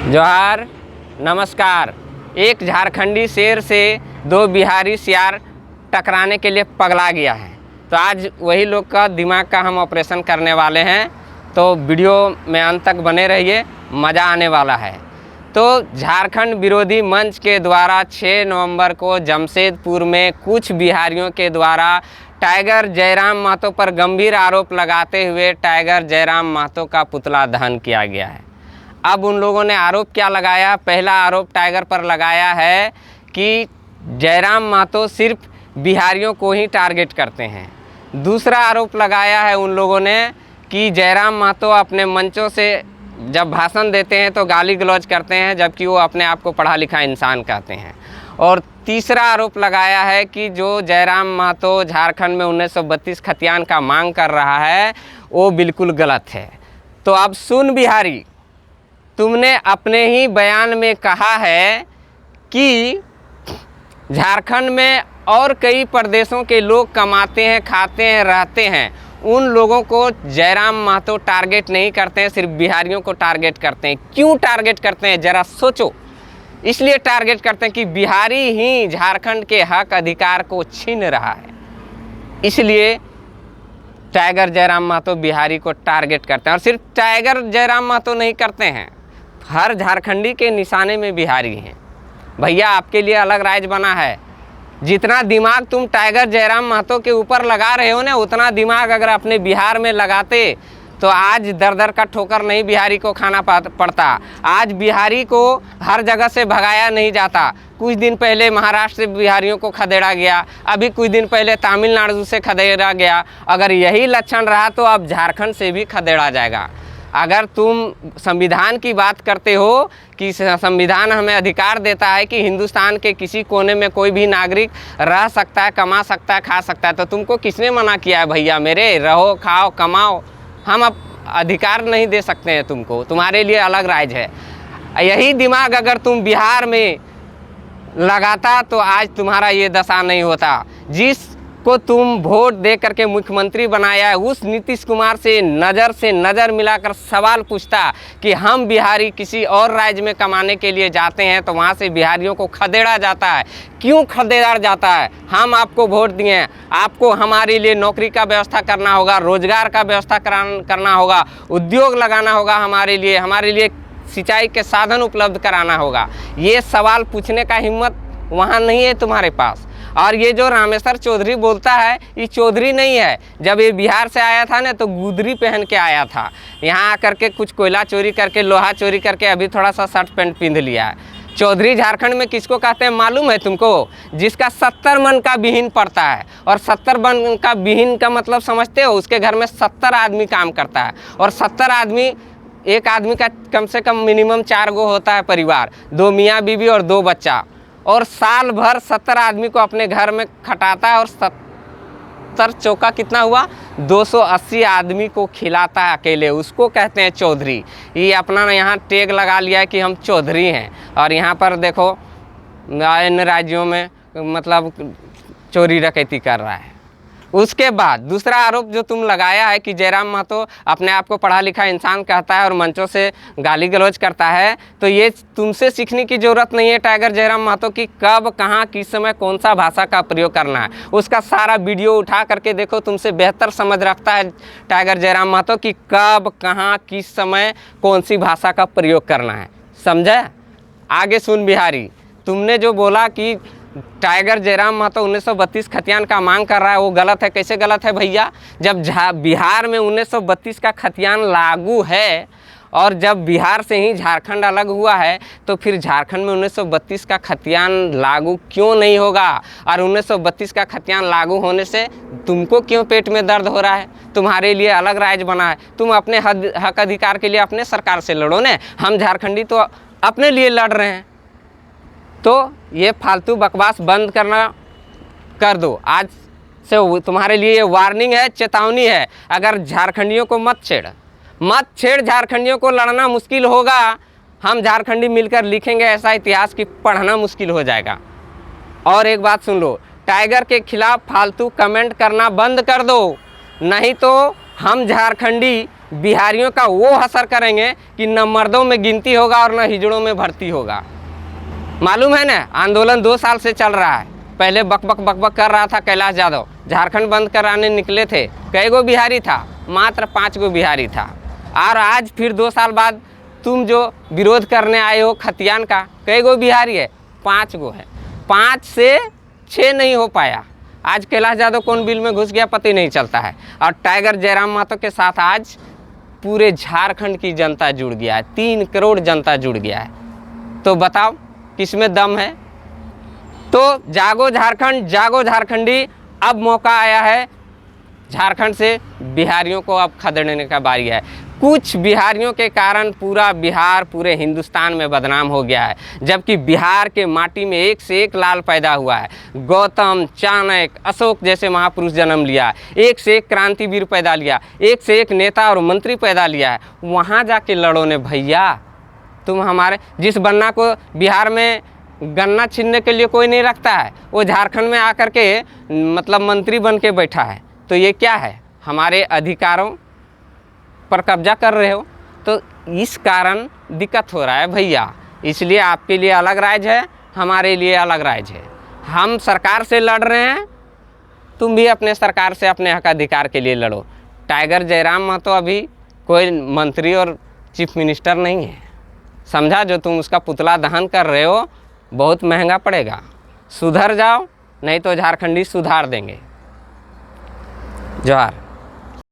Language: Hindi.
जोहार, नमस्कार। एक झारखंडी शेर से दो बिहारी सियार टकराने के लिए पगला गया है। तो आज वही लोग का दिमाग का हम ऑपरेशन करने वाले हैं। तो वीडियो में अंत तक बने रहिए, मज़ा आने वाला है। तो झारखंड विरोधी मंच के द्वारा 6 नवंबर को जमशेदपुर में कुछ बिहारियों के द्वारा टाइगर जयराम महतो पर गंभीर आरोप लगाते हुए टाइगर जयराम महतो का पुतला दहन किया गया है। अब उन लोगों ने आरोप क्या लगाया? पहला आरोप टाइगर पर लगाया है कि जयराम महतो सिर्फ बिहारियों को ही टारगेट करते हैं। दूसरा आरोप लगाया है उन लोगों ने कि जयराम महतो अपने मंचों से जब भाषण देते हैं तो गाली गलौज करते हैं, जबकि वो अपने आप को पढ़ा लिखा इंसान कहते हैं। और तीसरा आरोप लगाया है कि जो जयराम महतो झारखंड में 1932 खतियान का मांग कर रहा है वो बिल्कुल गलत है। तो अब सुन बिहारी, तुमने अपने ही बयान में कहा है कि झारखंड में और कई प्रदेशों के लोग कमाते हैं, खाते हैं, रहते हैं। उन लोगों को जयराम महतो टारगेट नहीं करते हैं, सिर्फ बिहारियों को टारगेट करते हैं। क्यों टारगेट करते हैं ज़रा सोचो। इसलिए टारगेट करते हैं कि बिहारी ही झारखंड के हक अधिकार को छीन रहा है, इसलिए टाइगर जयराम महतो बिहारी को टारगेट करते हैं। और सिर्फ टाइगर जयराम महतो नहीं करते हैं, हर झारखंडी के निशाने में बिहारी हैं। भैया, आपके लिए अलग राज्य बना है। जितना दिमाग तुम टाइगर जयराम महतो के ऊपर लगा रहे हो ना, उतना दिमाग अगर अपने बिहार में लगाते तो आज दर दर का ठोकर नहीं बिहारी को खाना पड़ता। आज बिहारी को हर जगह से भगाया नहीं जाता। कुछ दिन पहले महाराष्ट्र से बिहारियों को खदेड़ा गया, अभी कुछ दिन पहले तमिलनाडु से खदेड़ा गया। अगर यही लक्षण रहा तो अब झारखंड से भी खदेड़ा जाएगा। अगर तुम संविधान की बात करते हो कि संविधान हमें अधिकार देता है कि हिंदुस्तान के किसी कोने में कोई भी नागरिक रह सकता है, कमा सकता है, खा सकता है, तो तुमको किसने मना किया है? भैया मेरे, रहो, खाओ, कमाओ। हम अब अधिकार नहीं दे सकते हैं तुमको, तुम्हारे लिए अलग राज्य है। यही दिमाग अगर तुम बिहार में लगाता तो आज तुम्हारा ये दशा नहीं होता। जिसको तुम वोट दे करके मुख्यमंत्री बनाया है, उस नीतीश कुमार से नज़र मिलाकर सवाल पूछता कि हम बिहारी किसी और राज्य में कमाने के लिए जाते हैं तो वहाँ से बिहारियों को खदेड़ा जाता है। क्यों खदेड़ा जाता है? हम आपको वोट दिए हैं, आपको हमारे लिए नौकरी का व्यवस्था करना होगा, रोजगार का व्यवस्था करना होगा, उद्योग लगाना होगा, हमारे लिए सिंचाई के साधन उपलब्ध कराना होगा। ये सवाल पूछने का हिम्मत वहाँ नहीं है तुम्हारे पास। और ये जो रामेश्वर चौधरी बोलता है, ये चौधरी नहीं है। जब ये बिहार से आया था ना तो गुदरी पहन के आया था। यहाँ आकर के कुछ कोयला चोरी करके, लोहा चोरी करके अभी थोड़ा सा शर्ट पैंट पहन लिया है। चौधरी झारखंड में किसको कहते हैं मालूम है तुमको? जिसका 70 मन का विहीन पड़ता है। और 70 मन का विहीन का मतलब समझते हो? उसके घर में 70 आदमी काम करता है। और 70 आदमी, एक आदमी का कम से कम मिनिमम 4 गो होता है परिवार, 2 मियाँ बीवी और 2 बच्चा। और साल भर 70 आदमी को अपने घर में खटाता है। और 70 चौका कितना हुआ? 280 आदमी को खिलाता है अकेले। उसको कहते हैं चौधरी। ये अपना यहाँ टैग लगा लिया है कि हम चौधरी हैं। और यहाँ पर देखो अन्य राज्यों में मतलब चोरी डकैती कर रहा है। उसके बाद दूसरा आरोप जो तुम लगाया है कि जयराम महतो अपने आप को पढ़ा लिखा इंसान कहता है और मंचों से गाली गलौज करता है, तो ये तुमसे सीखने की ज़रूरत नहीं है टाइगर जयराम महतो की कब, कहाँ, किस समय कौन सा भाषा का प्रयोग करना है। उसका सारा वीडियो उठा करके देखो, तुमसे बेहतर समझ रखता है टाइगर जयराम महतो कि कब, कहाँ, किस समय कौन सी भाषा का प्रयोग करना है। समझे? आगे सुन बिहारी, तुमने जो बोला कि टाइगर जयराम महतो 1932 खतियान का मांग कर रहा है, वो गलत है। कैसे गलत है भैया? जब बिहार में 1932 का खतियान लागू है और जब बिहार से ही झारखंड अलग हुआ है, तो फिर झारखंड में 1932 का खतियान लागू क्यों नहीं होगा? और 1932 का खतियान लागू होने से तुमको क्यों पेट में दर्द हो रहा है? तुम्हारे लिए अलग राज्य बना है, तुम अपने हक अधिकार के लिए अपने सरकार से लड़ो ना। हम झारखंडी तो अपने लिए लड़ रहे हैं। तो ये फालतू बकवास बंद करना कर दो। आज से तुम्हारे लिए ये वार्निंग है, चेतावनी है। अगर झारखंडियों को मत छेड़। झारखंडियों को लड़ना मुश्किल होगा। हम झारखंडी मिलकर लिखेंगे ऐसा इतिहास कि पढ़ना मुश्किल हो जाएगा। और एक बात सुन लो, टाइगर के खिलाफ फालतू कमेंट करना बंद कर दो, नहीं तो हम झारखंडी बिहारियों का वो असर करेंगे कि न मर्दों में गिनती होगा और न हिजड़ों में भर्ती होगा। मालूम है ना, आंदोलन 2 साल से चल रहा है। पहले बक बक बक बक कर रहा था कैलाश यादव, झारखंड बंद कराने निकले थे, कई गो बिहारी था? मात्र 5 गो बिहारी था। और आज फिर 2 साल बाद तुम जो विरोध करने आए हो खतियान का, कई गो बिहारी है? 5 गो है। 5 से 6 नहीं हो पाया। आज कैलाश यादव कौन बिल में घुस गया पता ही नहीं चलता है। और टाइगर जयराम महतो के साथ आज पूरे झारखंड की जनता जुड़ गया है, 3 करोड़ जनता जुड़ गया है। तो बताओ किसमें दम है? तो जागो झारखंड, जागो झारखंडी, अब मौका आया है झारखंड से बिहारियों को अब खदेड़ने का बारी है। कुछ बिहारियों के कारण पूरा बिहार पूरे हिंदुस्तान में बदनाम हो गया है, जबकि बिहार के माटी में एक से एक लाल पैदा हुआ है। गौतम, चाणक्य, अशोक जैसे महापुरुष जन्म लिया, एक से एक क्रांतिवीर पैदा लिया, एक से एक नेता और मंत्री पैदा लिया है। वहाँ जाके लड़ो ने भैया। तुम हमारे जिस बन्ना को बिहार में गन्ना छीनने के लिए कोई नहीं रखता है, वो झारखंड में आकर के मतलब मंत्री बन के बैठा है। तो ये क्या है? हमारे अधिकारों पर कब्जा कर रहे हो। तो इस कारण दिक्कत हो रहा है भैया। इसलिए आपके लिए अलग राज्य है, हमारे लिए अलग राज्य है। हम सरकार से लड़ रहे हैं, तुम भी अपने सरकार से अपने हक अधिकार के लिए लड़ो। टाइगर जयराम महतो अभी कोई मंत्री और चीफ मिनिस्टर नहीं है, समझा? जो तुम उसका पुतला दहन कर रहे हो बहुत महंगा पड़ेगा। सुधर जाओ, नहीं तो झारखंडी सुधार देंगे। जोहार।